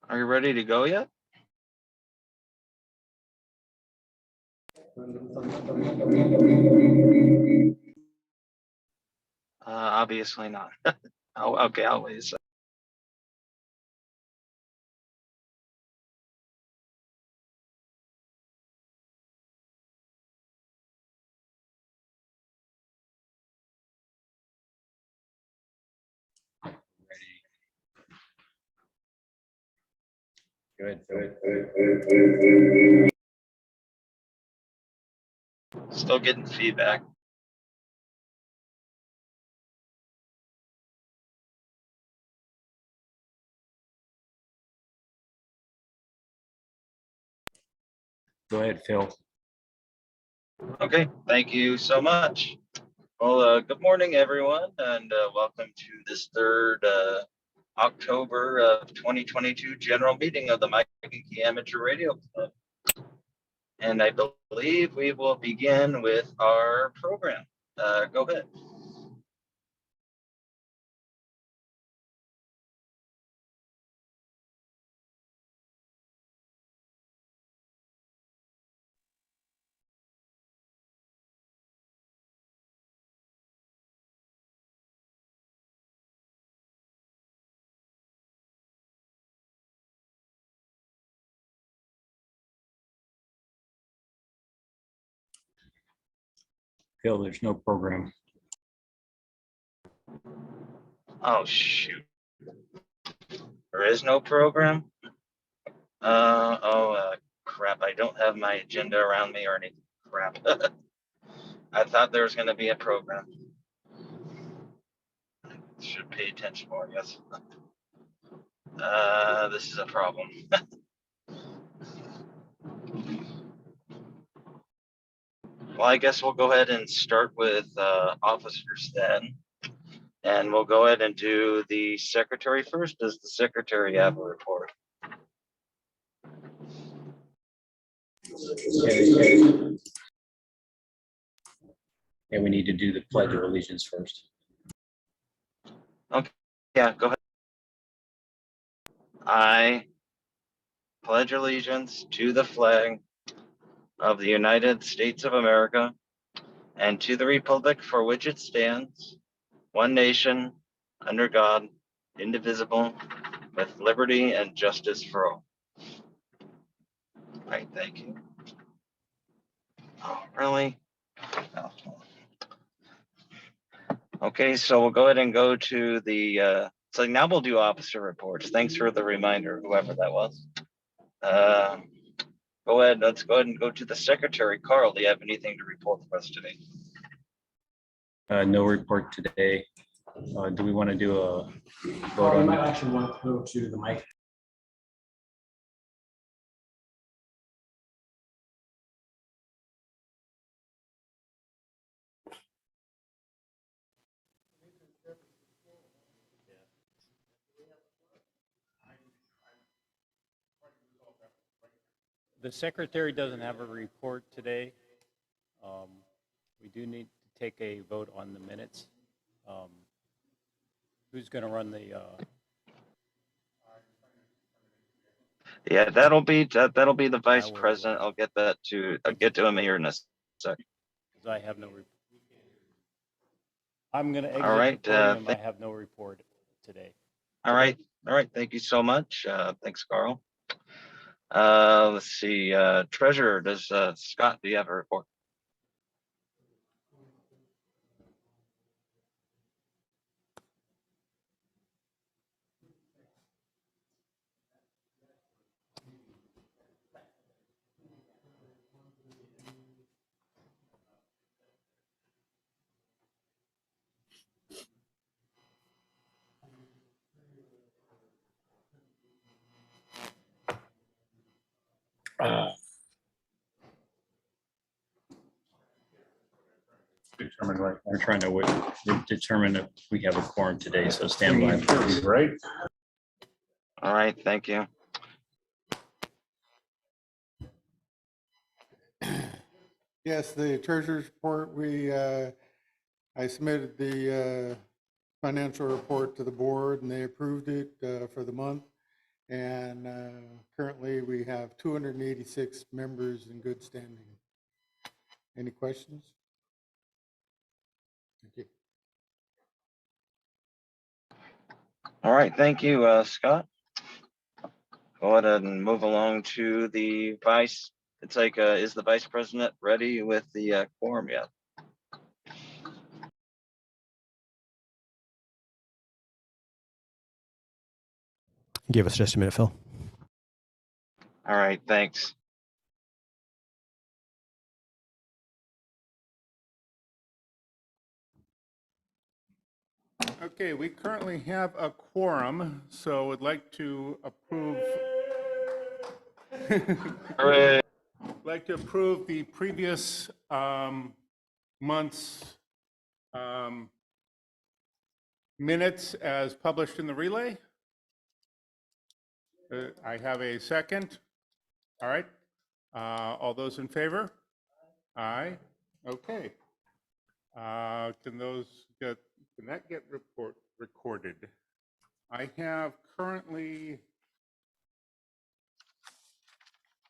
Are you ready to go yet? Obviously not. Oh, okay, I'll wait a second. Good. Still getting feedback. Go ahead, Phil. Okay, thank you so much. Well, good morning, everyone, and welcome to this third October of 2022 general meeting of the Mike and Key Amateur Radio Club. And I believe we will begin with our program. Go ahead. Phil, there's no program. Oh, shoot. There is no program? Crap. I don't have my agenda around me or anything. Crap. I thought there was going to be a program. Should pay attention more, I guess. This is a problem. Well, I guess we'll go ahead and start with officers then. And we'll go ahead and do the secretary first. Does the secretary have a report? And we need to do the Pledge of Allegiance first. Okay, yeah, go ahead. I pledge allegiance to the flag of the United States of America and to the republic for which it stands, one nation, under God, indivisible, with liberty and justice for all. All right, thank you. Oh, really? Oh. Okay, so we'll go ahead and go to the, so now we'll do officer reports. Thanks for the reminder, whoever that was. Go ahead, let's go ahead and go to the secretary. Carl, do you have anything to report for us today? No report today. Do we want to do a vote We on might that? actually want to go to the mic. The secretary doesn't have a report today. We do need to take a vote on the minutes. Who's going to run the? Yeah, that'll be the vice will, president. I'll get to him here in a second. Because I have no report. I'm going to exit All right, the podium. I have no report today. All right. Thank you so much. Thanks, Carl. Let's see. Treasurer, does Scott, do you have a report? We're trying to determine if we have a quorum today, so stand by. Right. All right, thank you. Yes, the treasurer's report, I submitted the financial report to the board and they approved it for the month. And currently, we have 286 members in good standing. Any questions? Thank you. All right, thank you, Scott. Go ahead and move along to the vice. It's like, is the vice president ready with the quorum yet? Give us just a minute, Phil. All right, thanks. Okay, we currently have a quorum, so would like to approve. Hooray. Like to approve the previous month's minutes as published in the relay. I have a second. All right. All those in favor? Aye. Okay. Can that get recorded? I have currently,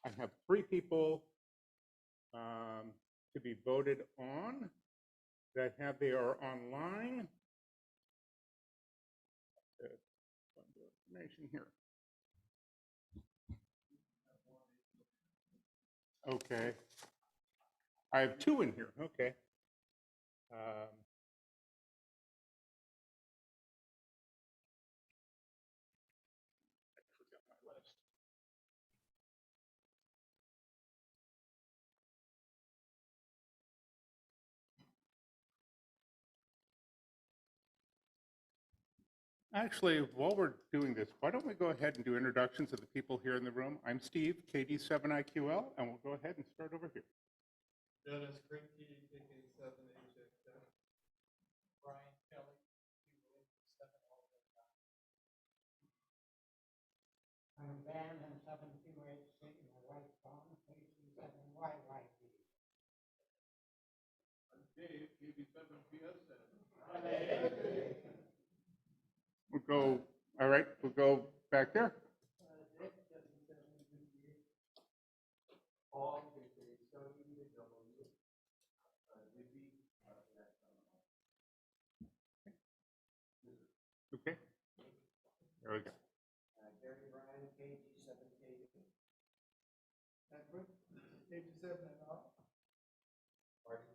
I have 3 people to be voted on that they are online. Information here. Okay. I have 2 in here. Okay. Actually, while we're doing this, why don't we go ahead and do introductions of the people here in the room? I'm Steve, KD7IQL, and we'll go ahead and start over here. Dennis Krinke, KK7HXF. Brian Kelly, I'm Van and 7286 in the White Phone, KC7YYP. I'm Dave, KB7PSN. We'll go, all right, we'll go back there. Paul, KK7W. Okay. There we go. Gary Bryan, KG7KD. Edward, KG7 and all. Marty,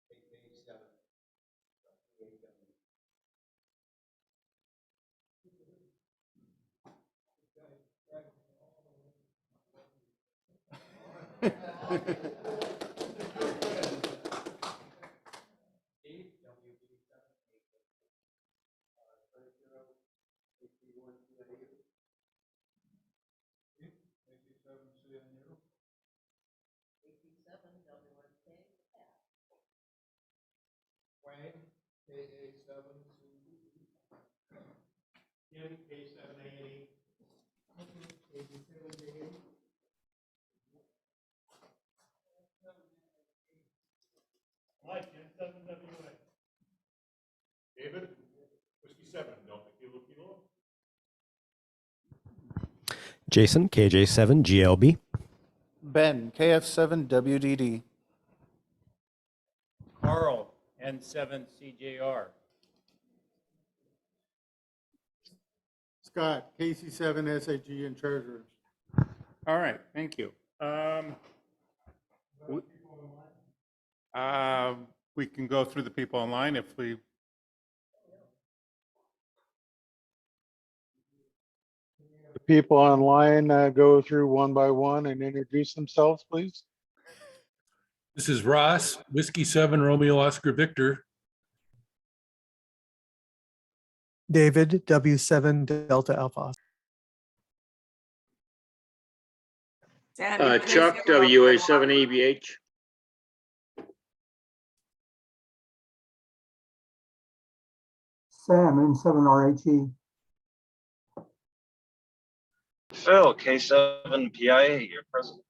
KK7. Wayne, KA7. Kim, K7A8. KG7A8. Mike, N7WA. David, Whiskey 7, Delta Kilo Kilo. Jason, KJ7GLB. Ben, KF7WDD. Carl, N7CJR. Scott, KC7SAG and treasurer. All right, thank you. We can go through the people online if we. The people online go through one by one and introduce themselves, please. This is Ross, Whiskey 7, Romeo Oscar Victor. David, W7 Delta Alpha. Chuck, WA7ABH. Sam, N7RHE. Phil, K7PIA, your president.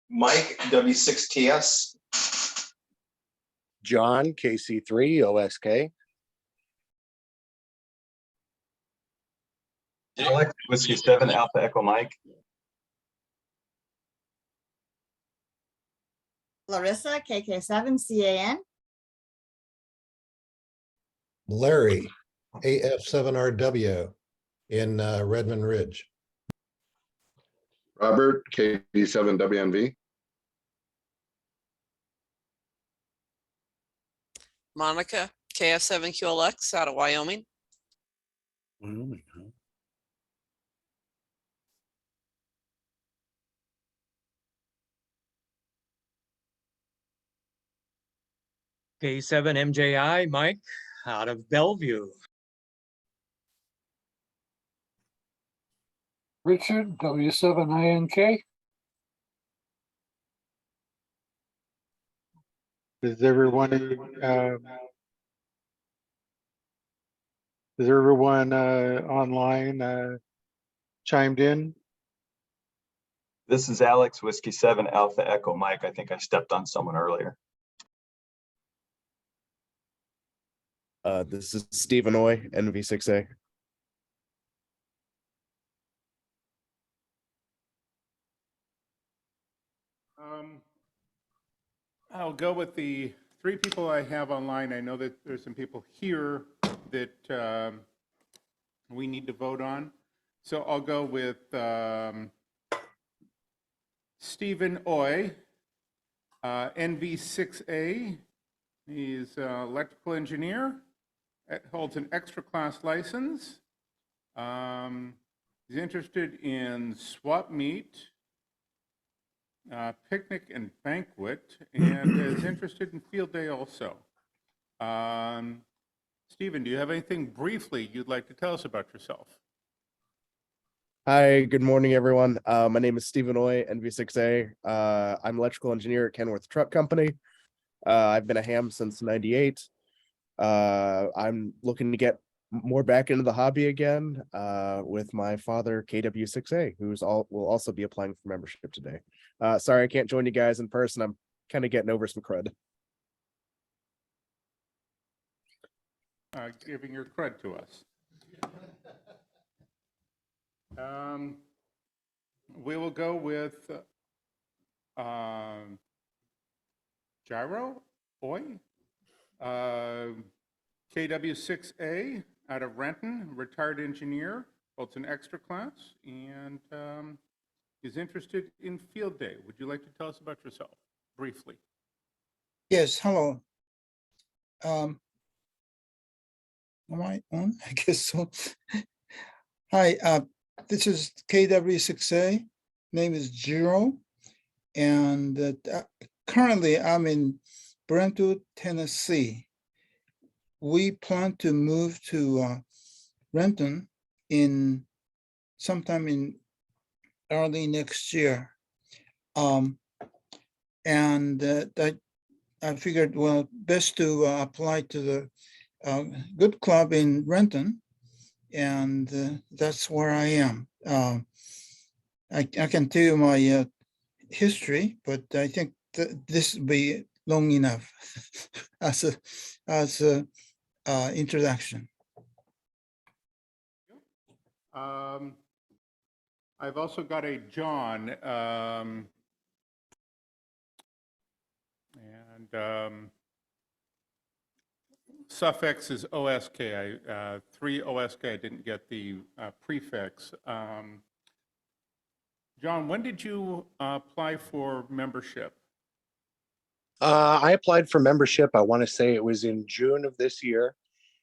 Mike, W6TS. John, KC3 OSK. Alex, Whiskey 7, Alpha Echo Mike. Larissa, KK7CAN. Larry, AF7RW in Redmond Ridge. Robert, KD7WNV. Monica, KF7QLX out of Wyoming. K7MJI, Mike, out of Bellevue. Richard, W7INK. Is everyone online chimed in? This is Alex, Whiskey 7, Alpha Echo Mike. I think I stepped on someone earlier. This is Stephen Oy, NV6A. I'll go with the 3 people I have online. I know that there's some people here that we need to vote on. So I'll go with Stephen Oy, NV6A. He's an electrical engineer, holds an extra class license. He's interested in swap meet, picnic and banquet, and is interested in field day also. Stephen, do you have anything briefly you'd like to tell us about yourself? Hi, good morning, everyone. My name is Stephen Oy, NV6A. I'm an electrical engineer at Kenworth Truck Company. I've been a ham since '98. I'm looking to get more back into the hobby again with my father, KW6A, will also be applying for membership today. Sorry, I can't join you guys in person. I'm kind of getting over some crud. Giving your cred to us. We will go with Gyro Oy, KW6A out of Renton, retired engineer, holds an extra class, and is interested in field day. Would you like to tell us about yourself briefly? Yes, hello. Am I on? I guess so. Hi, this is KW6A. Name is Jiro, and currently I'm in Brentwood, Tennessee. We plan to move to Renton sometime in early next year. I figured, well, best to apply to the Good Club in Renton, and that's where I am. I can tell you my history, but I think this will be long enough as a introduction. I've also got a John, suffix is OSK. 3 OSK, I didn't get the prefix. John, when did you apply for membership? I applied for membership. I want to say it was in June of this year.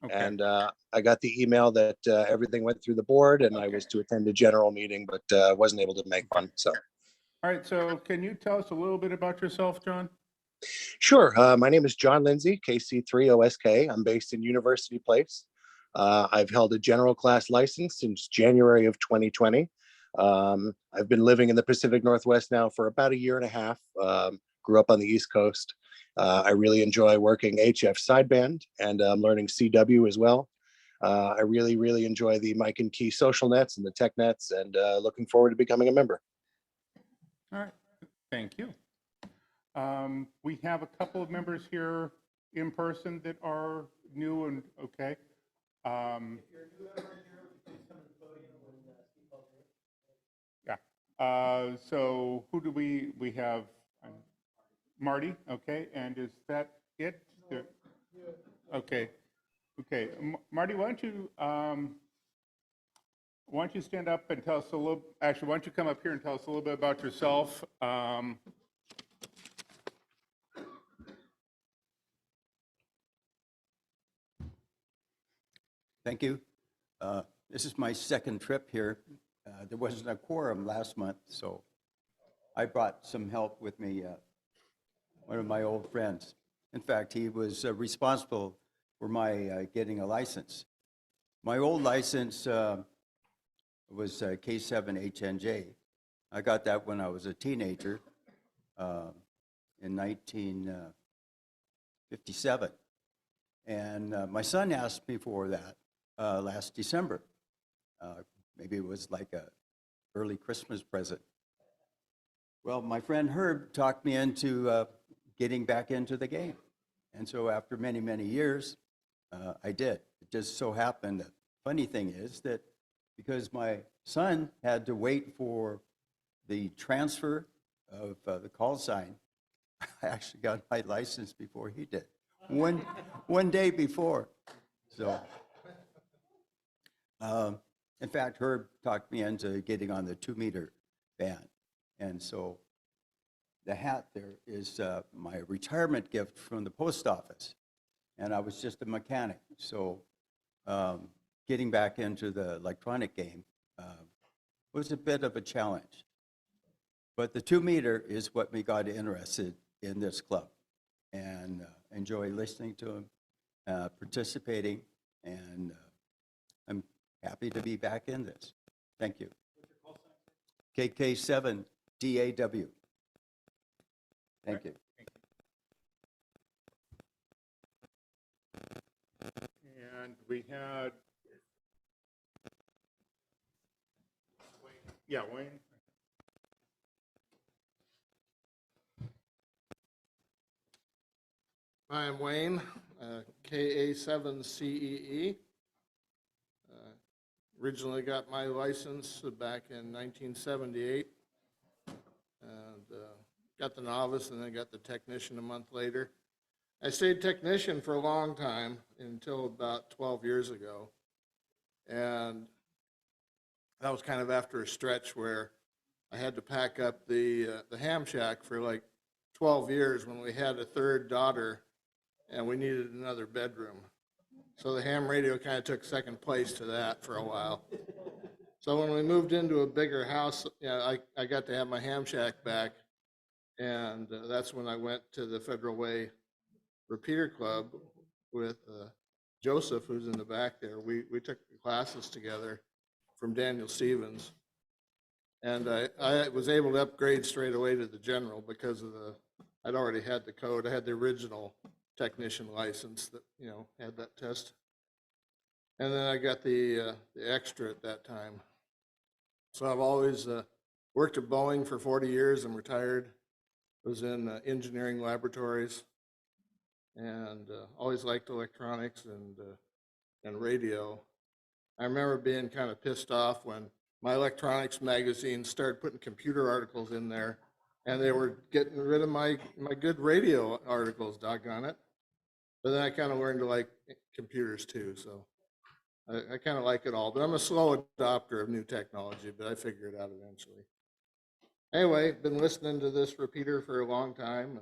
Okay. And I got the email that everything went through the board and I was to attend a general meeting, but wasn't able to make one. So. All right. So can you tell us a little bit about yourself, John? Sure. My name is John Lindsay, KC3OSK. I'm based in University Place. I've held a general class license since January of 2020. I've been living in the Pacific Northwest now for about a year and a half. Grew up on the East Coast. I really enjoy working HF sideband, and I'm learning CW as well. I really, really enjoy the Mike and Key social nets and the tech nets, and looking forward to becoming a member. All right. Thank you. We have a couple of members here in person that are new and okay. So who do we have? Marty, okay, and is that it? Okay, okay. Marty, why don't you stand up and tell us a little, actually, why don't you come up here and tell us a little bit about yourself? Thank you. This is my second trip here. There wasn't a quorum last month, so I brought some help with me, one of my old friends. In fact, he was responsible for my getting a license. My old license was K7HNJ. I got that when I was a teenager in 1957. And my son asked me for that last December. Maybe it was like a early Christmas present. Well, my friend Herb talked me into getting back into the game. And so after many, many years, I did. It just so happened that funny thing is that because my son had to wait for the transfer of the call sign, I actually got my license before he did. One day before. So, in fact, Herb talked me into getting on the 2-meter band. And so the hat there is my retirement gift from the post office. And I was just a mechanic. So getting back into the electronic game was a bit of a challenge. But the 2-meter is what we got interested in this club, and enjoy listening to him, participating, and I'm happy to be back in this. Thank you. KK7 DAW. Thank you. And we had, yeah, Wayne. Hi, I'm Wayne, KA7CEE. Originally got my license back in 1978, and got the novice and then got the technician a month later. I stayed technician for a long time until about 12 years ago, and that was kind of after a stretch where I had to pack up the ham shack for like 12 years when we had a third daughter and we needed another bedroom. So the ham radio kind of took second place to that for a while. So when we moved into a bigger house, I got to have my ham shack back, and that's when I went to the Federal Way Repeater Club with Joseph, who's in the back there. We took classes together from Daniel Stevens, and I was able to upgrade straight away to the general because of I'd already had the code. I had the original technician license that had that test, and then I got the extra at that time. So I've always worked at Boeing for 40 years. I'm retired. Was in engineering laboratories, and always liked electronics and radio. I remember being kind of pissed off when my electronics magazine started putting computer articles in there, and they were getting rid of my good radio articles, doggone it. But then I kind of learned to like computers too, so I kind of like it all. But I'm a slow adopter of new technology, but I figure it out eventually. Anyway, been listening to this repeater for a long time,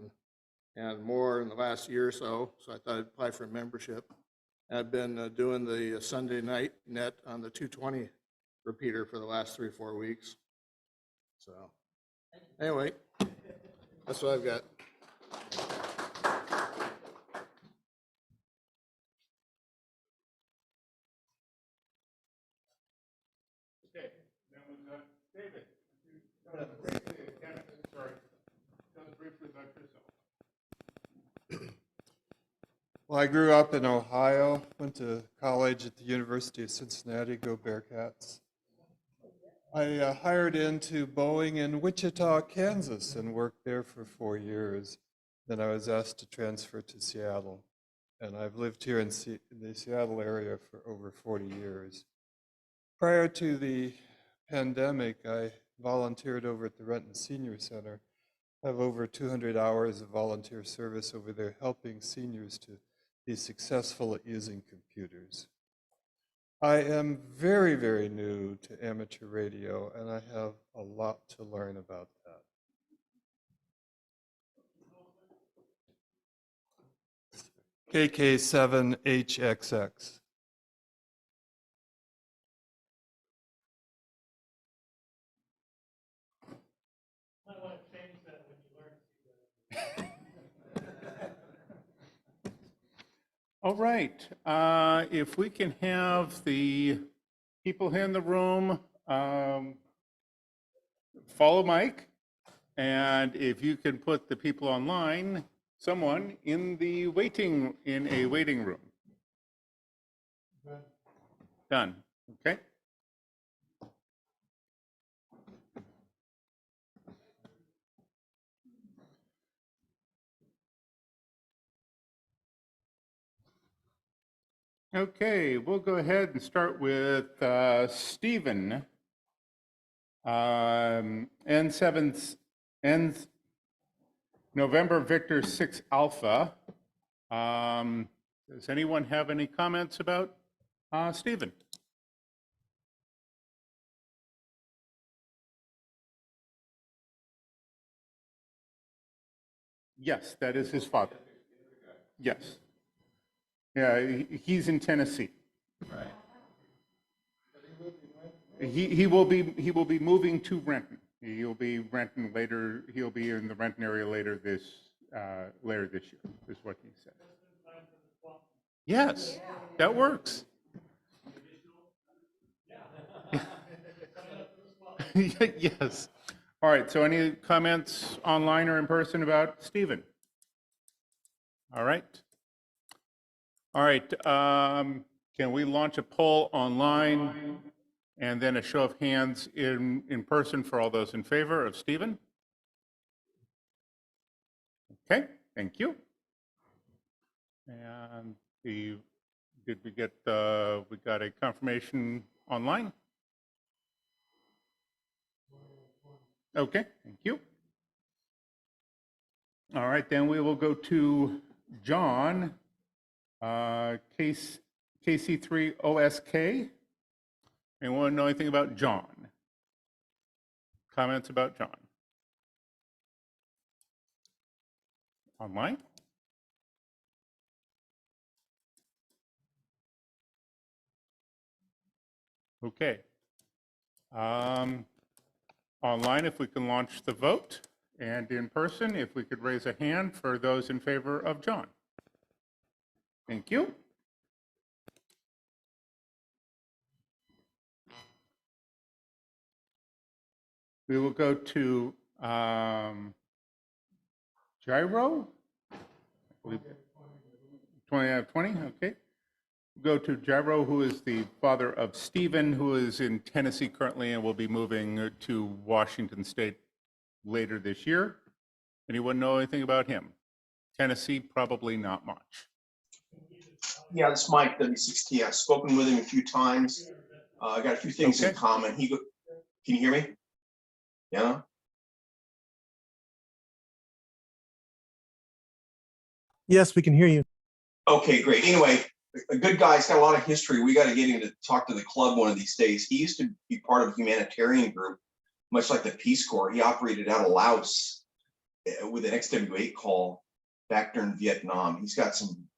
and more in the last year or so, so I thought I'd apply for membership. I've been doing the Sunday night net on the 220 repeater for the last 3 or 4 weeks. So anyway, that's what I've got. Okay, that was David. Sorry, tell us briefly about yourself. Well, I grew up in Ohio, went to college at the University of Cincinnati, go Bearcats. I hired into Boeing in Wichita, Kansas, and worked there for 4 years. Then I was asked to transfer to Seattle, and I've lived here in the Seattle area for over 40 years. Prior to the pandemic, I volunteered over at the Renton Senior Center have over 200 hours of volunteer service over there helping seniors to be successful at using computers. I am very, very new to amateur radio, and I have a lot to learn about that. KK7HXX. All right, if we can have the people here in the room follow Mike, and if you can put the people online, someone in a waiting room. Done, okay? Okay, we'll go ahead and start with Stephen. N7, November Victor 6 Alpha. Does anyone have any comments about Stephen? Yes, that is his father. Yes. Yeah, he's in Tennessee. Right. He will be moving to Renton. He'll be Renton later. He'll be in the Renton area later this year. Is what he said. Yes, that works. Yes. All right. So, any comments online or in person about Stephen? All right. All right. Can we launch a poll online and then a show of hands in person for all those in favor of Stephen? Okay. Thank you. And did we get we got a confirmation online? Okay. Thank you. All right. Then we will go to John. KC3OSK. Anyone know anything about John? Comments about John? Online? Okay. Online, if we can launch the vote, and in person, if we could raise a hand for those in favor of John. Thank you. We will go to Gyro. 20 out of 20, okay. Go to Gyro, who is the father of Stephen, who is in Tennessee currently and will be moving to Washington State later this year. Anyone know anything about him? Tennessee, probably not much. Yeah, it's Mike, W6T. I've spoken with him a few times. I got a few things in common. Can you hear me? Yeah? Yes, we can hear you. Okay, great. Anyway, a good guy. He's got a lot of history. We got to get him to talk to the club one of these days. He used to be part of a humanitarian group, much like the Peace Corps. He operated out of Laos with an XW8 call back during Vietnam. He's got some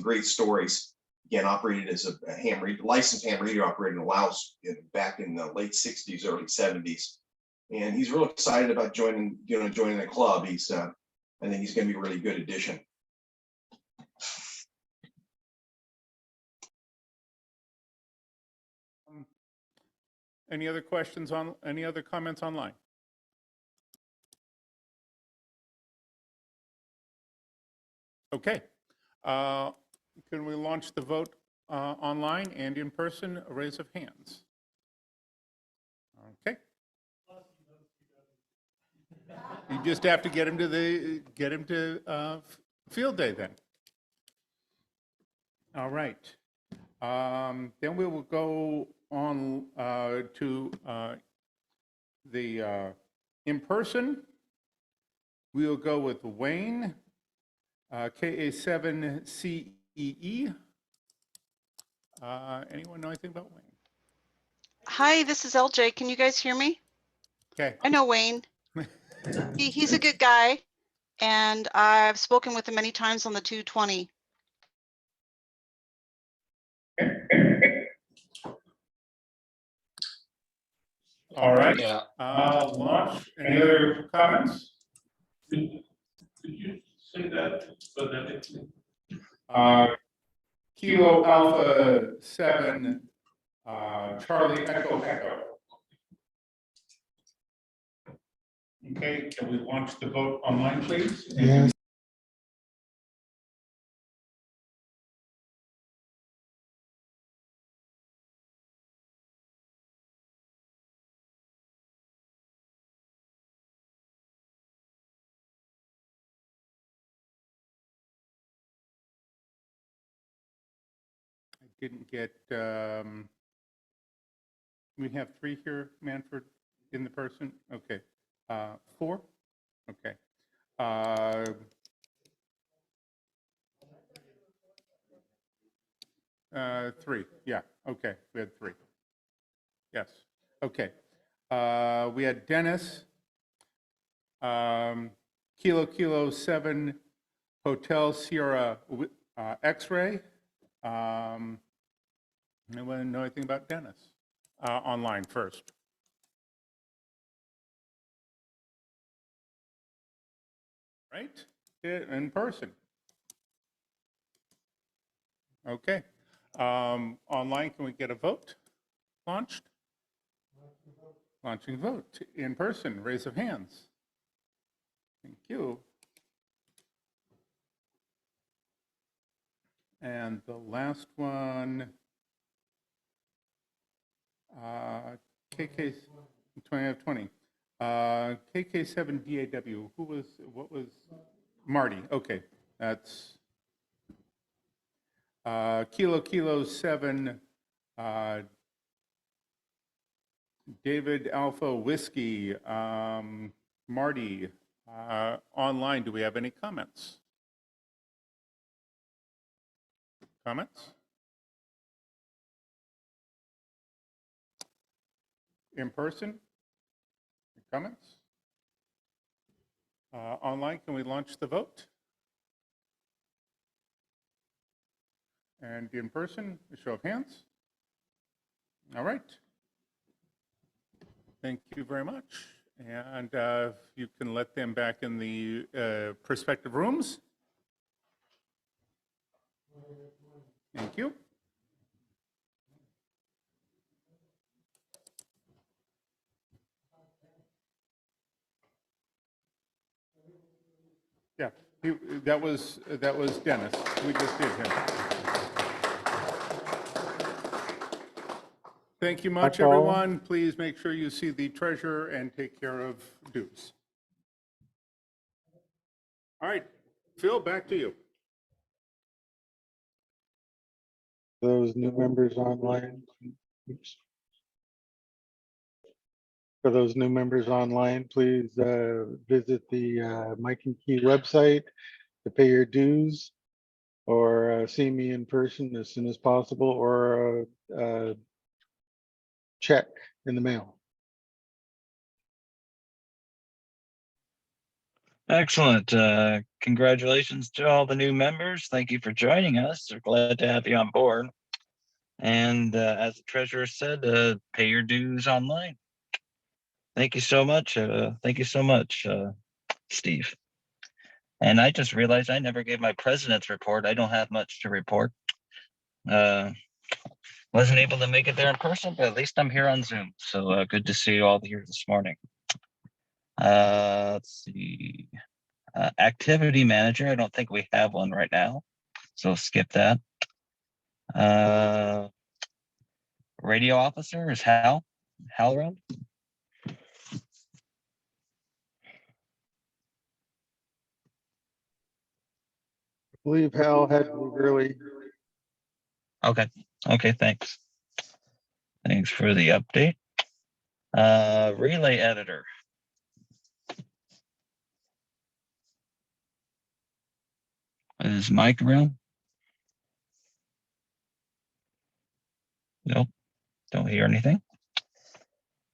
great stories. Again, operated as a ham radio, licensed ham radio operator in Laos back in the late 60s, early 70s. And he's real excited about joining the club. I think he's going to be a really good addition. Any other questions any other comments online? Okay. Can we launch the vote online and in person? A raise of hands. Okay. You just have to get him to field day then. All right. Then we will go on to The in person, we will go with Wayne, KA7CEE. Anyone know anything about Wayne? Hi, this is LJ. Can you guys hear me? Okay. I know Wayne. He's a good guy, and I've spoken with him many times on the 220. All right. Yeah. Launch. Any other comments? Could you say that phonetically? Kilo Alpha 7, Charlie Echo Echo. Okay, can we launch the vote online, please? Yes. I didn't get, we have 3 here, Manford, in the person? Okay. 4? Okay. 3, yeah, okay, we had 3. Yes, okay. We had Dennis, Kilo 7, Hotel Sierra X-Ray. Anyone know anything about Dennis? Online first. Right? In person. Okay. Online, can we get a vote launched? Launching vote. In person, raise of hands. Thank you. And the last one, KK 2020. KK7DAW. What was Marty? Okay, that's Kilo 7, David Alpha Whiskey, Marty. Online, do we have any comments? Comments? In person? Comments? Online, can we launch the vote? And in person, a show of hands? All right. Thank you very much. And you can let them back in the prospective rooms. Thank you. Yeah, that was Dennis. We just did him. Thank you much, That's all. everyone. Please make sure you see the treasurer and take care of dues. All right, Phil, back to you. Those new members online. Oops. For those new members online, please visit the Mike and Key website to pay your dues, or see me in person as soon as possible, or check in the mail. Excellent. Congratulations to all the new members. Thank you for joining us. We're glad to have you on board. And as the treasurer said, pay your dues online. Thank you so much. Thank you so much, Steve. And I just realized I never gave my president's report. I don't have much to report. Wasn't able to make it there in person, but at least I'm here on Zoom. So good to see you all here this morning. Let's see. Activity manager. I don't think we have one right now, so skip that. Radio officer is Hal. Hal around? I believe Hal had to leave early. Okay. Okay. Thanks. Thanks for the update. Relay editor. Is Mike around? Nope, don't hear anything.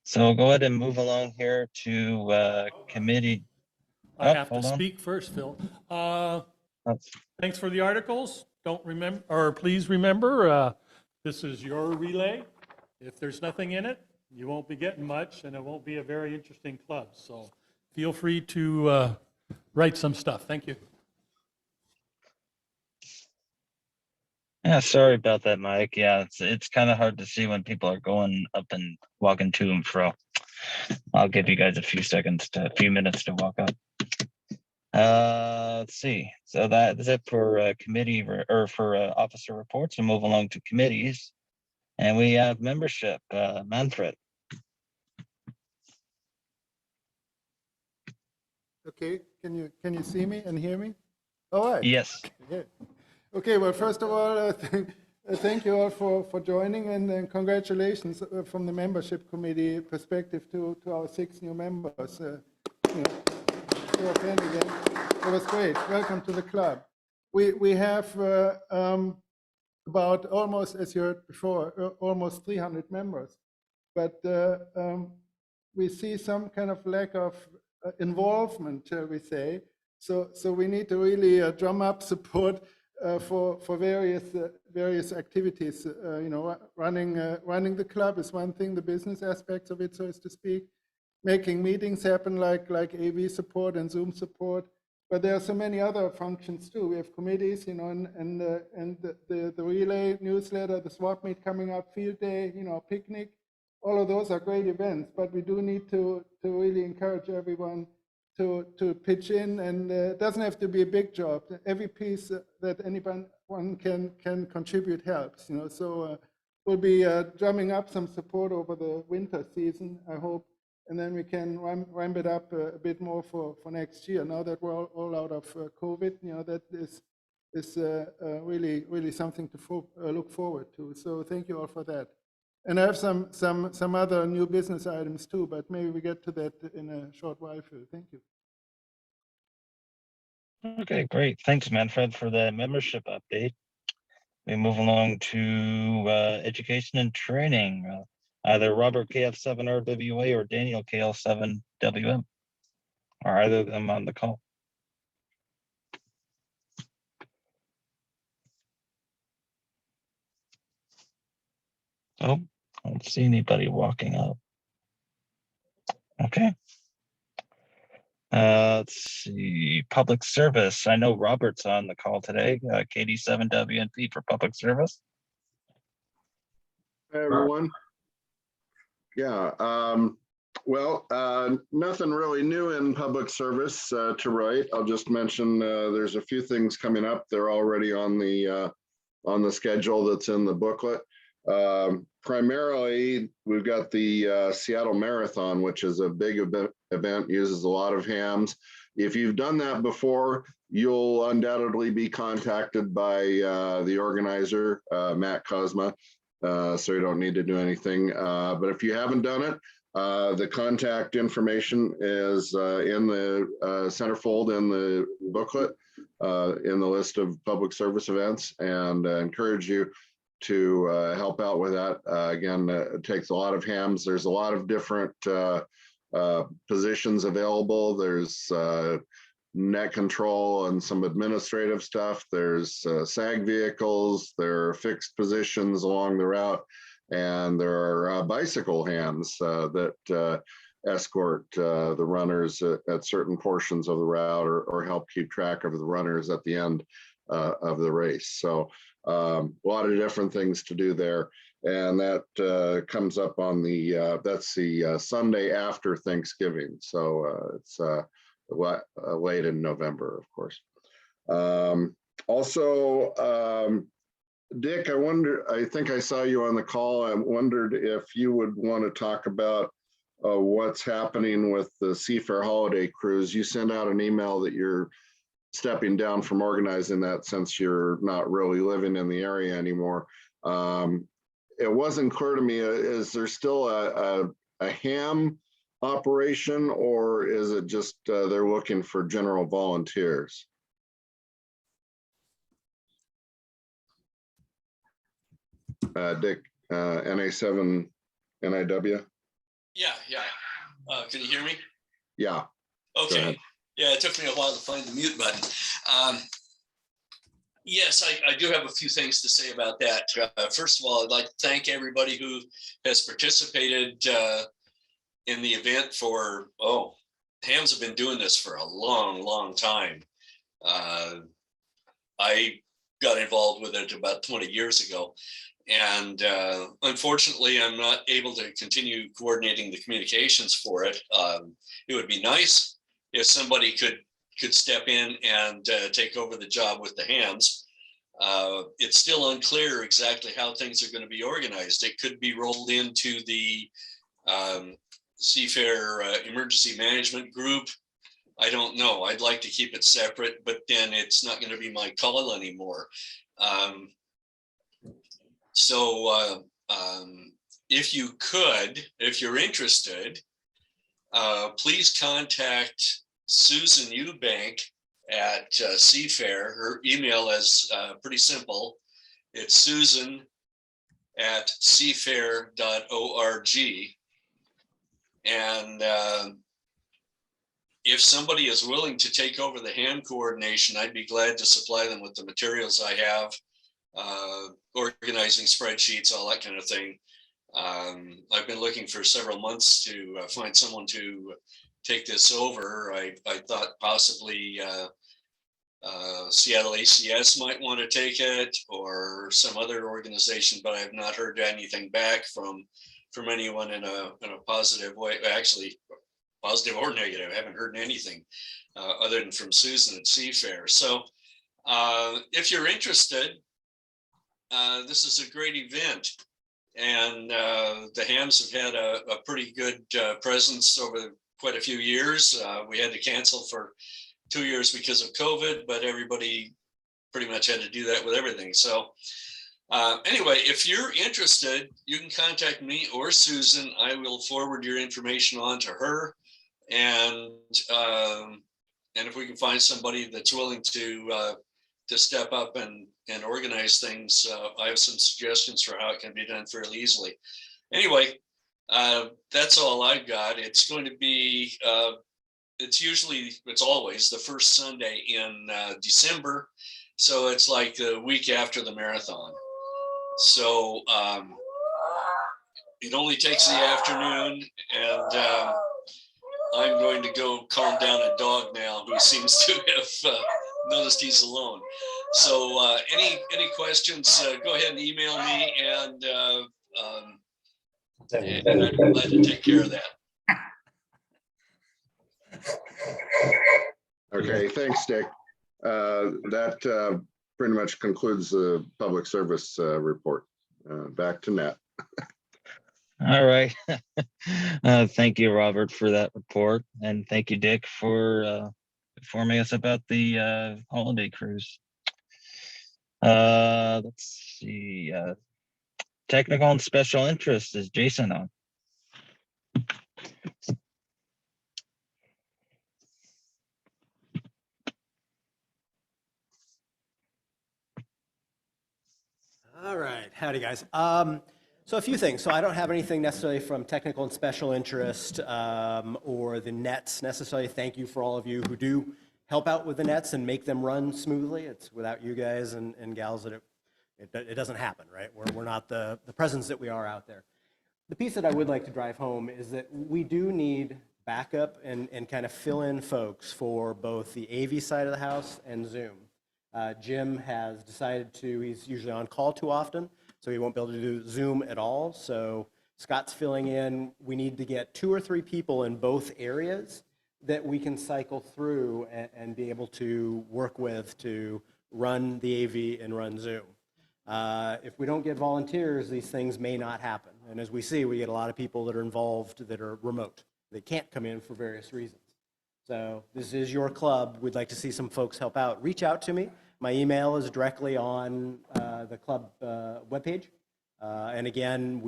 So I'll go ahead and move along here to committee. I Oh, have to hold on. speak first, Phil. That's- Thanks for the articles. Don't remember, or please remember, this is your relay. If there's nothing in it, you won't be getting much, and it won't be a very interesting club. So feel free to write some stuff. Thank you. Yeah, sorry about that, Mike. Yeah, it's kind of hard to see when people are going up and walking to and fro. I'll give you guys a few minutes to walk up. Let's see. So that is it for committee or for officer reports, and move along to committees. And we have membership. Manfred. Okay, can you see me and hear me? All right. Yes. Okay. Okay, well, first of all, thank you all for joining, and congratulations from the membership committee perspective to our 6 new members. You know, it was great. Welcome to the club. We have about almost, as you heard before, almost 300 members, but we see some kind of lack of involvement, shall we say. So we need to really drum up support for various activities. You know, running the club is one thing, the business aspects of it, so to speak. Making meetings happen like AV support and Zoom support, but there are so many other functions too. We have committees, you know, and the relay newsletter, the swap meet coming up, field day, you know, picnic. All of those are great events, but we do need to really encourage everyone to pitch in, and it doesn't have to be a big job. Every piece that anyone can contribute helps, you know. So we'll be drumming up some support over the winter season, I hope, and then we can ramp it up a bit more for next year. Now that we're all out of COVID, you know, that is really something to look forward to. So thank you all for that. And I have some other new business items too, but maybe we get to that in a short while, Phil. Thank you. Okay, great. Thanks, Manfred, for the membership update. We move along to education and training. Either Robert KF7RWA or Daniel KL7WM. Are either of them on the call? Oh, I don't see anybody walking up. Okay. Let's see, public service. I know Robert's on the call today. KD7WNP for public service. Hey, everyone. Yeah, well, nothing really new in public service to write. I'll just mention there's a few things coming up. They're already on the schedule that's in the booklet. Primarily, we've got the Seattle Marathon, which is a big event, uses a lot of hams. If you've done that before, you'll undoubtedly be contacted by the organizer, Matt Cosma, so you don't need to do anything. But if you haven't done it, the contact information is in the centerfold in the booklet, in the list of public service events, and encourage you to help out with that. Again, it takes a lot of hams. There's a lot of different positions available. There's net control and some administrative stuff. There's SAG vehicles. There are fixed positions along the route. And there are bicycle hams that escort the runners at certain portions of the route, or help keep track of the runners at the end of the race. So a lot of different things to do there. And that comes up on that's the Sunday after Thanksgiving. So it's late in November, of course. Also, Dick, I think I saw you on the call. I wondered if you would want to talk about what's happening with the Seafair Holiday Cruise. You sent out an email that you're stepping down from organizing that since you're not really living in the area anymore. It wasn't clear to me, is there still a ham operation, or is it just they're looking for general volunteers? Dick, NA7 NIW? Yeah. Can you hear me? Yeah. Go Okay. ahead. Yeah, it took me a while to find the mute button. Yes, I do have a few things to say about that. First of all, I'd like to thank everybody who has participated in the event for, hams have been doing this for a long, long time. I got involved with it about 20 years ago. And unfortunately, I'm not able to continue coordinating the communications for it. It would be nice if somebody could step in and take over the job with the hams. It's still unclear exactly how things are going to be organized. It could be rolled into the Seafair Emergency Management Group. I don't know. I'd like to keep it separate, but then it's not going to be my call anymore. So if you could, if you're interested, please contact Susan Eubank at Seafair. Her email is pretty simple. It's susan@seafair.org. And if somebody is willing to take over the ham coordination, I'd be glad to supply them with the materials I have, organizing spreadsheets, all that kind of thing. I've been looking for several months to find someone to take this over. I thought possibly Seattle ACS might want to take it, or some other organization, but I have not heard anything back from anyone in a positive way. Actually, positive or negative. I haven't heard anything other than from Susan at Seafair. So if you're interested, this is a great event. And the hams have had a pretty good presence over quite a few years. We had to cancel for 2 years because of COVID, but everybody pretty much had to do that with everything. So anyway, if you're interested, you can contact me or Susan. I will forward your information on to her. And if we can find somebody that's willing to step up and organize things, I have some suggestions for how it can be done fairly easily. Anyway, that's all I've got. It's going to be, it's always the first Sunday in December. So it's like the week after the marathon. So it only takes the afternoon, and I'm going to go calm down a dog now who seems to have noticed he's alone. So any questions, go ahead and email me, and I'd be glad to take care of that. Okay, thanks, Dick. That pretty much concludes the public service report. Back to Nat. All right. Thank you, Robert, for that report. And thank you, Dick, for informing us about the holiday cruise. Let's see. Technical and special interest, is Jason on? All right, howdy guys. So a few things. So I don't have anything necessarily from technical and special interest or the nets necessarily. Thank you for all of you who do help out with the nets and make them run smoothly. It's without you guys and gals that it doesn't happen, right? We're not the presence that we are out there. The piece that I would like to drive home is that we do need backup and kind of fill in folks for both the AV side of the house and Zoom. Jim has decided he's usually on call too often, so he won't be able to do Zoom at all. So Scott's filling in. We need to get 2 or 3 people in both areas that we can cycle through and be able to work with to run the AV and run Zoom. If we don't get volunteers, these things may not happen. And as we see, we get a lot of people that are involved that are remote. They can't come in for various reasons. So this is your club. We'd like to see some folks help out. Reach out to me. My email is directly on the club webpage. And again,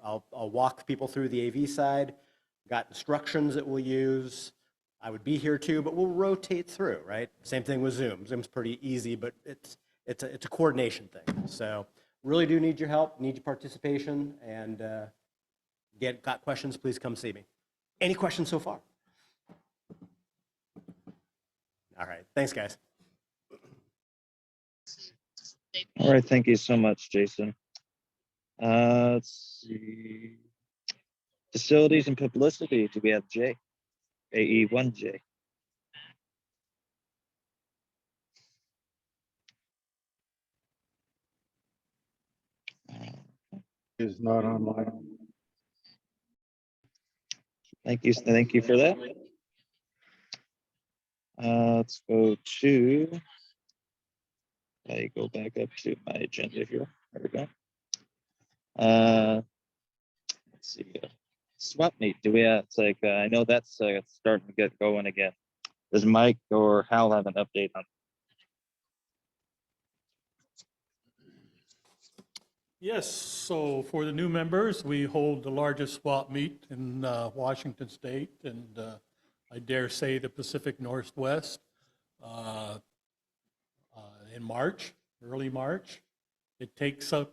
I'll walk people through the AV side. Got instructions that we'll use. I would be here too, but we'll rotate through, right? Same thing with Zoom. Zoom's pretty easy, but it's a coordination thing. So really do need your help, need your participation, and got questions, please come see me. Any questions so far? All right, thanks guys. All right, thank you so much, Jason. Let's see. Facilities and publicity, do we have J? AE1J. Is not online. Thank you for that. Let's go to, I go back up to my agenda here. There we go. Let's see. Swap meet. Do we have? It's like I know that's starting to get going again. Does Mike or Hal have an update on? Yes, so for the new members, we hold the largest swap meet in Washington State, and I dare say the Pacific Northwest in March, early March. It takes a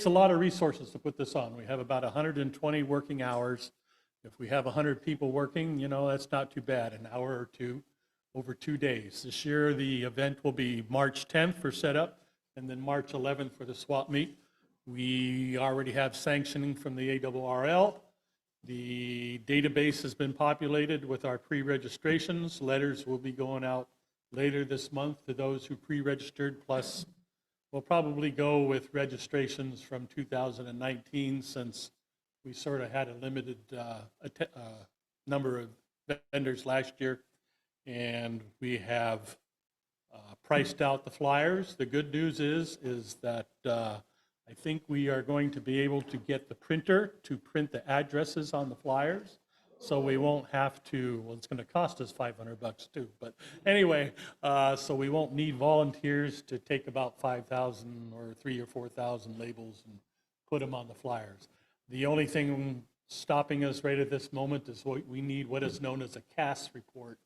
lot of resources to put this on. We have about 120 working hours. If we have 100 people working, you know, that's not too bad, an hour or two over 2 days. This year, the event will be March 10th for setup, and then March 11th for the swap meet. We already have sanctioning from the ARRL. The database has been populated with our pre-registrations. Letters will be going out later this month to those who pre-registered, plus we'll probably go with registrations from 2019 since we sort of had a limited number of vendors last year, and we have priced out the flyers. The good news is that I think we are going to be able to get the printer to print the addresses on the flyers, so we won't have to, well, it's going to cost us $500 too, but anyway, so we won't need volunteers to take about 5,000 or 3,000 or 4,000 labels and put them on the flyers. The only thing stopping us right at this moment is we need what is known as a CAS report.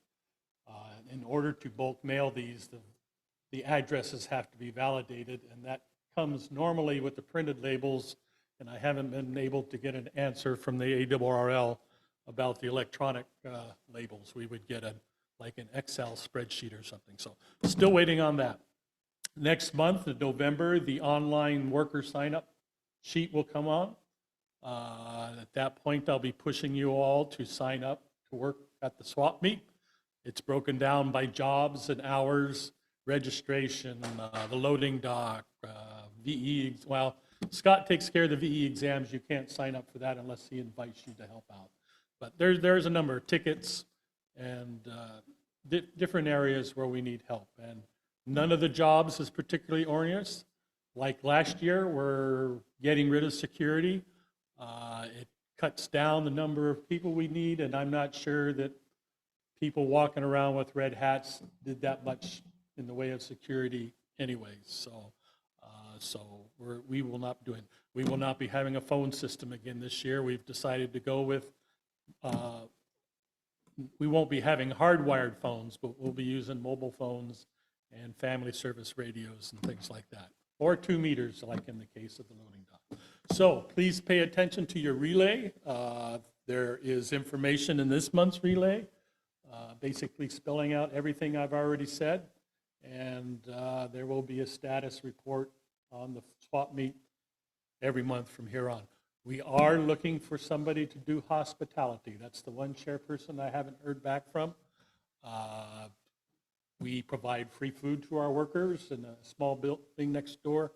In order to bulk mail these, the addresses have to be validated, and that comes normally with the printed labels, and I haven't been able to get an answer from the ARRL about the electronic labels. We would get like an Excel spreadsheet or something, so still waiting on that. Next month, in November, the online worker sign-up sheet will come on. At that point, I'll be pushing you all to sign up to work at the swap meet. It's broken down by jobs and hours, registration, the loading dock, VE, well, Scott takes care of the VE exams. You can't sign up for that unless he invites you to help out. But there's a number of tickets and different areas where we need help. And none of the jobs is particularly onerous. Like last year, we're getting rid of security. It cuts down the number of people we need, and I'm not sure that people walking around with red hats did that much in the way of security anyways. So we will not be doing. We will not be having a phone system again this year. We've decided to go with. We won't be having hardwired phones, but we'll be using mobile phones and family service radios and things like that, or 2 meters, like in the case of the loading dock. So please pay attention to your relay. There is information in this month's relay, basically spelling out everything I've already said, and there will be a status report on the swap meet every month from here on. We are looking for somebody to do hospitality. That's the one chairperson I haven't heard back from. We provide free food to our workers in a small building next door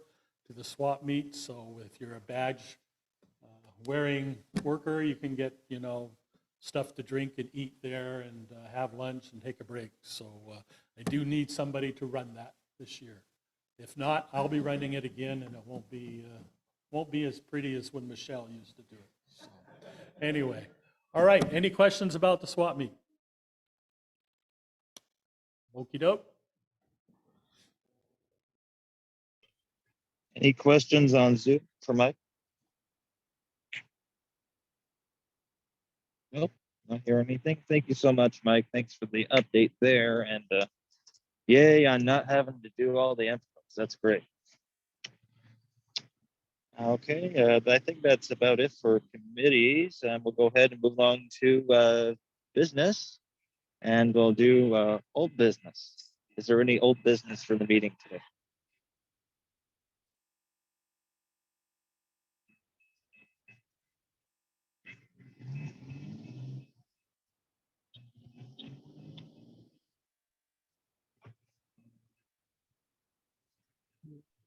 to the swap meet. So if you're a badge wearing worker, you can get, you know, stuff to drink and eat there and have lunch and take a break. So I do need somebody to run that this year. If not, I'll be running it again, and it won't be as pretty as when Michelle used to do it. So, anyway, all right. Any questions about the swap meet? Okey doke. Any questions on Zoom for Mike? Nope, not hear anything. Thank you so much, Mike. Thanks for the update there. And yay on not having to do all the infos. That's great. Okay, I think that's about it for committees. And we'll go ahead and move on to business. And we'll do old business. Is there any old business for the meeting today?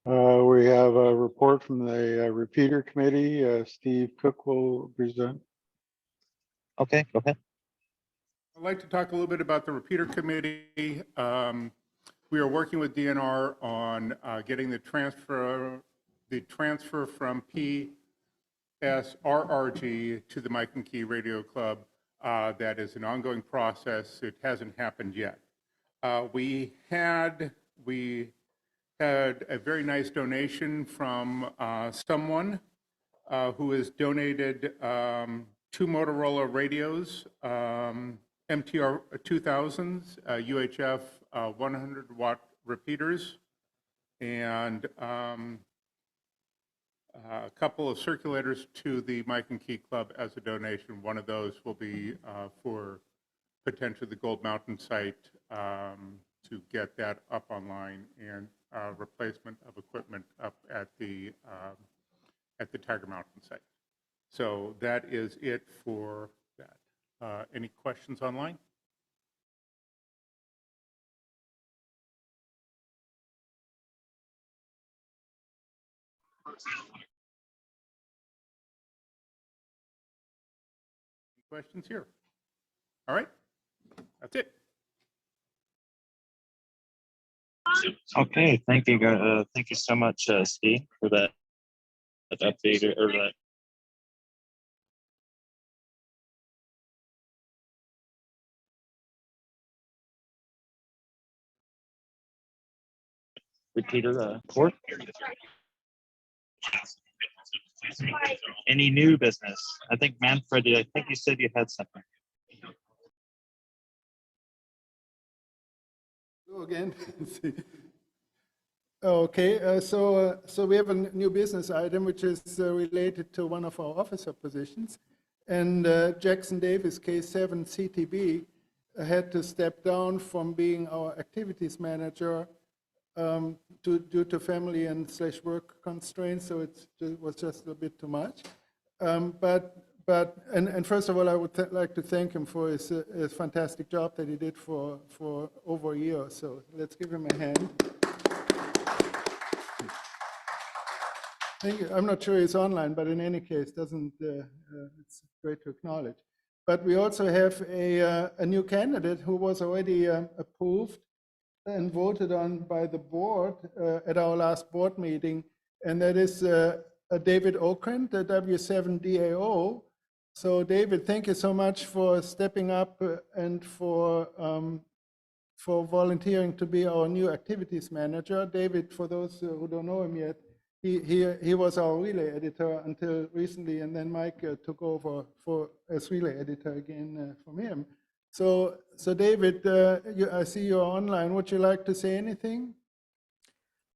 We have a report from the repeater committee. Steve Cook will present. Okay, go ahead. I'd like to talk a little bit about the repeater committee. We are working with DNR on getting the transfer from PSRRG to the Mike and Key Radio Club. That is an ongoing process. It hasn't happened yet. We had a very nice donation from someone who has donated 2 Motorola radios, MTR 2000s, UHF 100-watt repeaters, and a couple of circulators to the Mike and Key Club as a donation. One of those will be for potentially the Gold Mountain site to get that up online, and replacement of equipment up at the Tiger Mountain site. So that is it for that. Any questions online? Any questions here? All right, that's it. Okay, thank you. Thank you so much, Steve, for that update or that. Repeater report. Any new business? I think Manfred, I think you said you had something. Hello again. Okay, so we have a new business item which is related to one of our officer positions, and Jackson Davis, K7 CTB, had to step down from being our activities manager due to family and / work constraints, so it was just a bit too much. And first of all, I would like to thank him for his fantastic job that he did for over a year. So let's give him a hand. Thank you. I'm not sure he's online, but in any case, it's great to acknowledge. But we also have a new candidate who was already approved and voted on by the board at our last board meeting, and that is David Okrent, the W7DAO. So David, thank you so much for stepping up and for volunteering to be our new activities manager. David, for those who don't know him yet, he was our relay editor until recently, and then Mike took over as relay editor again from him. So David, I see you're online. Would you like to say anything?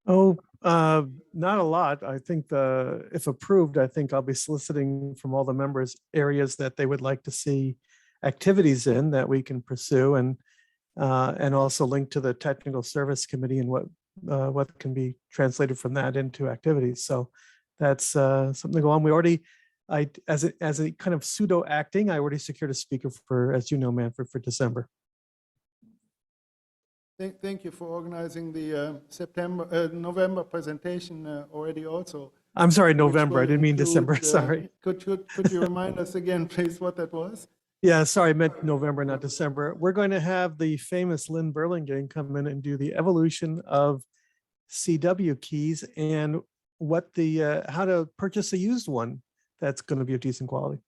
Oh, not a lot. I think if approved, I think I'll be soliciting from all the members areas that they would like to see activities in that we can pursue, and also link to the technical service committee and what can be translated from that into activities. So that's something to go on. We already, as a kind of pseudo acting, I already secured a speaker for, as you know, Manfred, for December. Thank you for organizing the November presentation already also. I'm sorry, November. I didn't mean include, December. Sorry. Could you remind us again, please, what that was? Yeah, sorry, I meant November, not December. We're going to have the famous Lynn Burlingame come in and do the evolution of CW keys and what the how to purchase a used one that's going to be of decent quality.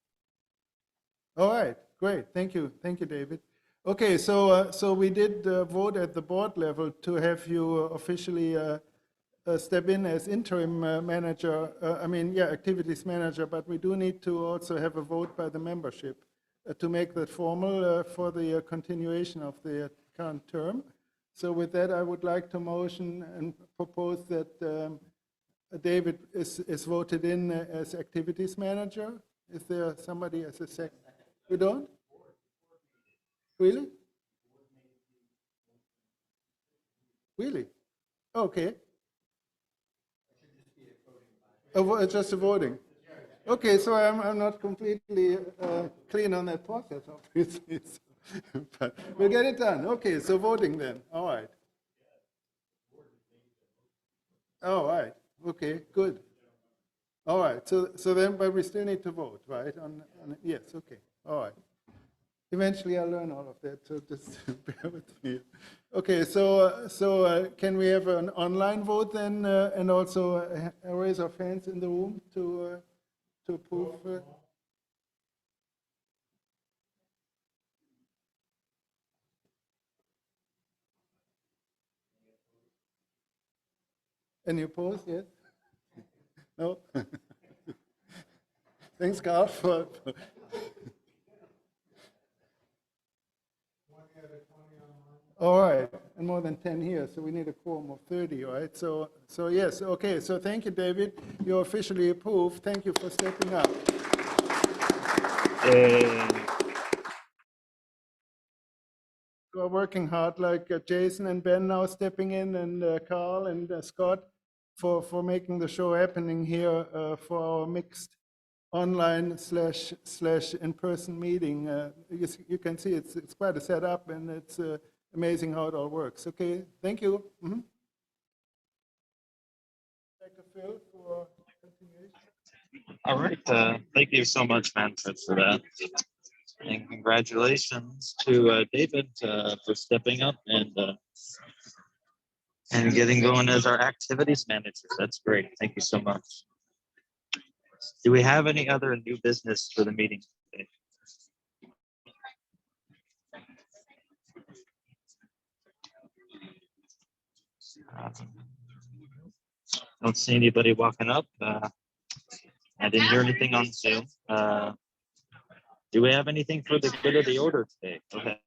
All right, great. Thank you, David. Okay, so we did vote at the board level to have you officially step in as interim manager, activities manager, but we do need to also have a vote by the membership to make that formal for the continuation of the current term. So with that, I would like to motion and propose that David is voted in as activities manager. Is there somebody as a second? We don't? Really? Really? Okay. Just a voting. Okay, so I'm not completely clean on that process, obviously. But we'll get it done. Okay, so voting then. All right. All right. Okay, good. All right. So then, but we still need to vote, right? Yes. Okay. All right. Eventually, I'll learn all of that. So just bear with me. Okay. So can we have an online vote then, and also a raise of hands in the room to approve? Any opposed? Yes. No. Thanks, Carl, for. All right, and more than 10 here, so we need a quorum of 30, right? So yes, okay, so thank you, David. You're officially approved. Thank you for stepping up. We're working hard, like Jason and Ben now stepping in, and Carl and Scott for making the show happening here for our mixed online slash in-person meeting. You can see it's quite a setup, and it's amazing how it all works. Okay, thank you. Back to Phil for continuation. All right. Thank you so much, Manfred, for that. And congratulations to David for stepping up and getting going as our activities manager. That's great. Thank you so much. Do we have any other new business for the meeting today? Don't see anybody walking up. I didn't hear anything on Zoom. Do we have anything for the good of the order today? Okay.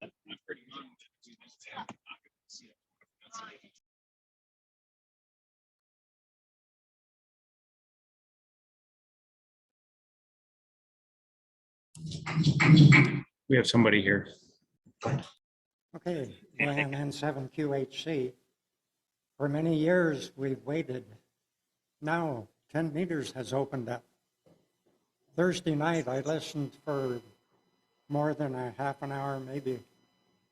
We have somebody here. Okay, Glenn N7QHC. For many years, we've waited. Now 10 meters has opened up. Thursday night, I listened for more than a half an hour,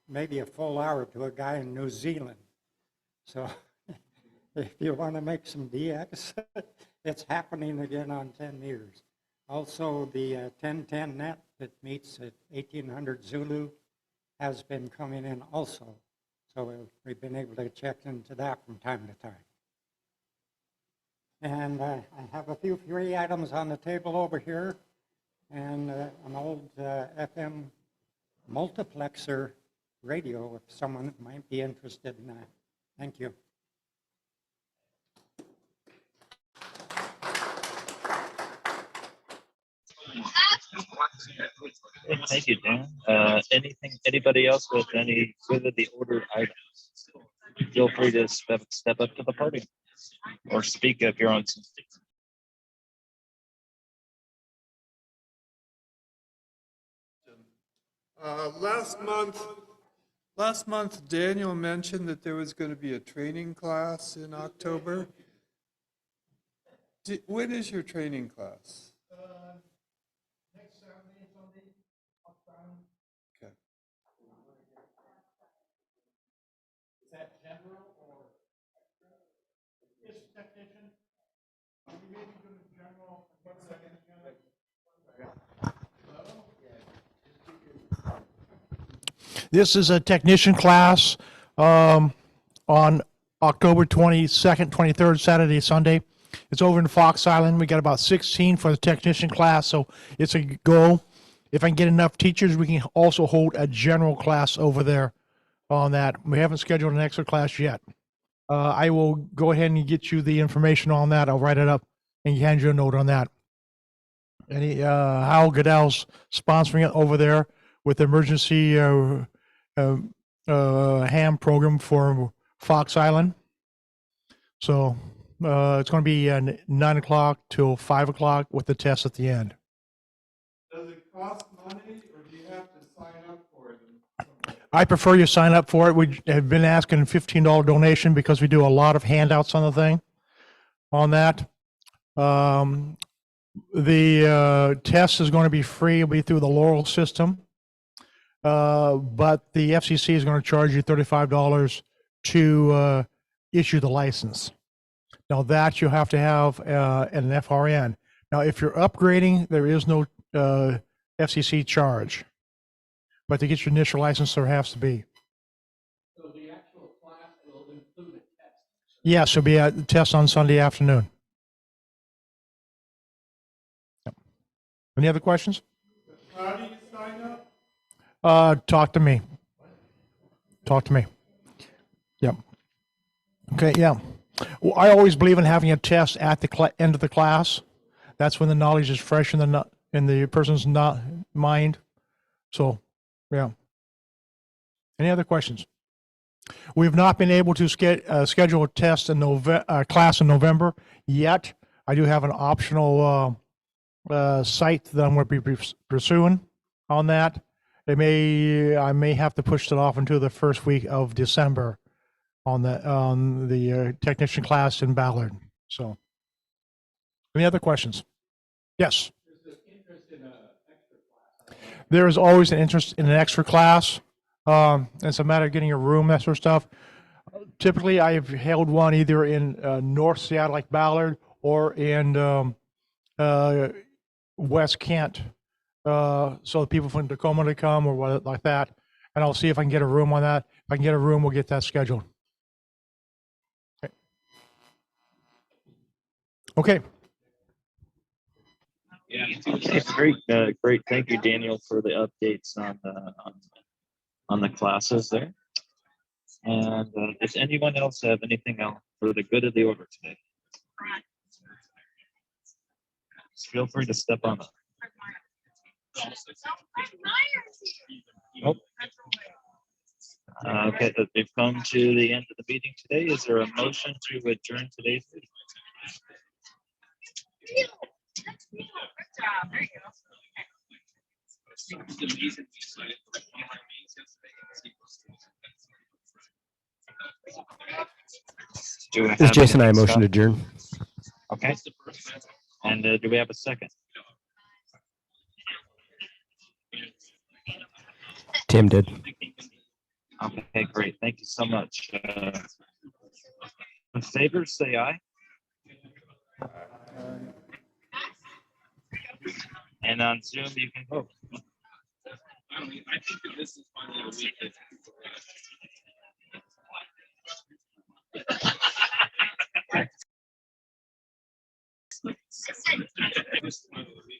maybe a full hour to a guy in New Zealand. So if you want to make some DX, it's happening again on 10 meters. Also, the 1010 net that meets at 1800 Zulu has been coming in also. So we've been able to check into that from time to time. And I have a few free items on the table over here, and an old FM multiplexer radio if someone might be interested in that. Thank you. Thank you, Dan. Anybody else with any good of the order items? Feel free to step up to the party or speak if you're on. Last month, Daniel mentioned that there was going to be a training class in October. When is your training class? Next Saturday, Sunday, Okay. Is that general or extra? This technician? Are we maybe doing general? 1 second. This is a technician class on October 22nd, 23rd, Saturday, Sunday. It's over in Fox Island. We got about 16 for the technician class, so it's a go. If I can get enough teachers, we can also hold a general class over there on that. We haven't scheduled an extra class yet. I will go ahead and get you the information on that. I'll write it up and hand you a note on that. Hal Goodell's sponsoring it over there with the emergency ham program for Fox Island. So it's going to be 9 o'clock till 5 o'clock with the test at the end. Does it cost money or do you have to sign up for it? I prefer you sign up for it. We have been asking $15 donation because we do a lot of handouts on the thing, on that. The test is going to be free. It'll be through the Laurel system. But the FCC is going to charge you $35 to issue the license. Now that you have to have an FRN. Now, if you're upgrading, there is no FCC charge. But to get your initial license, there has to be. So the actual class will include a test? Yes, it'll be a test on Sunday afternoon. Yep. Any other questions? How do you sign up? Talk to me. Talk to me. Yep. Okay, yeah. Well, I always believe in having a test at the end of the class. That's when the knowledge is fresh in the person's mind. So, yeah. Any other questions? We've not been able to schedule a test in class in November yet. I do have an optional site that I'm going to be pursuing on that. I may have to push it off until the first week of December on the technician class in Ballard. So, any other questions? Yes. There is always an interest in an extra class. It's a matter of getting a room, that sort of stuff. Typically, I've held one either in North Seattle, like Ballard, or in West Kent. So people from Tacoma to come or what like that. And I'll see if I can get a room on that. If I can get a room, we'll get that scheduled. Okay. Yeah, great, great. Thank you, Daniel, for the updates on the classes there. And does anyone else have anything else for the good of the order today? Just feel free to step on up. Nope. Okay, we've come to the end of the meeting today. Is there a motion to adjourn today's meeting? This is Jason. I motion to adjourn. Okay. And do we have a second? Tim did. Okay, great. Thank you so much. In favor, say aye. And on Zoom, you can vote. I think that this is finally a week.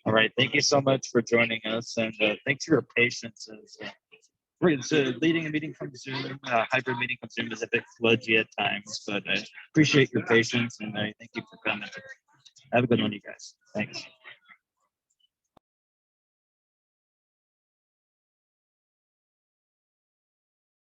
All right. Thank you so much for joining us, and thanks for your patience. Leading a meeting from Zoom, hybrid meeting from Zoom is a bit sludgy at times, but I appreciate your patience, and I thank you for coming. Have a good one, you guys. Thanks.